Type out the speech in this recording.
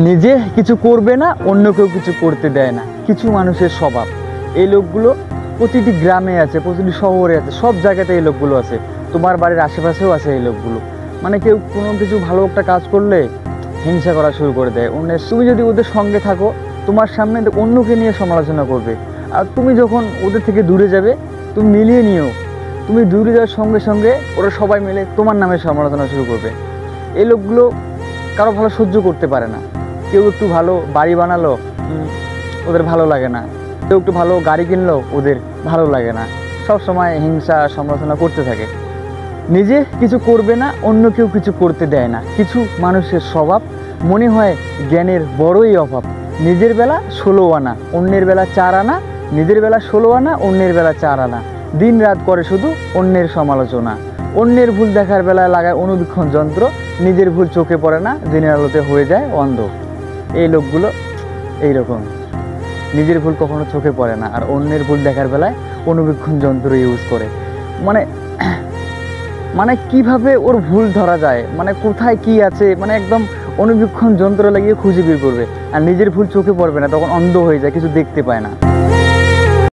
নিজে কিছু করবে না, অন্য কেউ কিছু করতে দেয় না, কিছু মানুষের স্বভাব। এই লোকগুলো প্রতিটি গ্রামে আছে, প্রতিটি শহরে আছে, সব জায়গাতে এই লোকগুলো আছে। তোমার বাড়ির আশেপাশেও আছে এই লোকগুলো। মানে কেউ কোনো কিছু ভালো একটা কাজ করলে হিংসা করা শুরু করে দেয় অন্যের। তুমি যদি ওদের সঙ্গে থাকো, তোমার সামনে অন্যকে নিয়ে সমালোচনা করবে। আর তুমি যখন ওদের থেকে দূরে যাবে, তুমি মিলিয়ে নিও, তুমি দূরে যাওয়ার সঙ্গে সঙ্গে ওরা সবাই মিলে তোমার নামে সমালোচনা শুরু করবে। এই লোকগুলো কারো ভালো সহ্য করতে পারে না। কেউ একটু ভালো বাড়ি বানালো, ওদের ভালো লাগে না। কেউ একটু ভালো গাড়ি কিনলো, ওদের ভালো লাগে না। সব সময় হিংসা সমালোচনা করতে থাকে। নিজে কিছু করবে না, অন্য কেউ কিছু করতে দেয় না, কিছু মানুষের স্বভাব। মনে হয় জ্ঞানের বড়ই অভাব। নিজের বেলা 16 আনা, অন্যের বেলা 4 আনা। নিজের বেলা 16 আনা, অন্যের বেলা 4 আনা। দিন রাত করে শুধু অন্যের সমালোচনা। অন্যের ভুল দেখার বেলায় লাগায় অনুবীক্ষণ যন্ত্র। নিজের ভুল চোখে পড়ে না, দিনের আলোতে হয়ে যায় অন্ধ। এই লোকগুলো এইরকম, নিজের ভুল কখনো চোখে পড়ে না, আর অন্যের ভুল দেখার বেলায় অনুবীক্ষণ যন্ত্র ইউজ করে। মানে মানে কিভাবে ওর ভুল ধরা যায়, মানে কোথায় কি আছে, মানে একদম অনুবীক্ষণ যন্ত্র লাগিয়ে খুঁজে বের করবে। আর নিজের ভুল চোখে পড়বে না, তখন অন্ধ হয়ে যায়, কিছু দেখতে পায় না।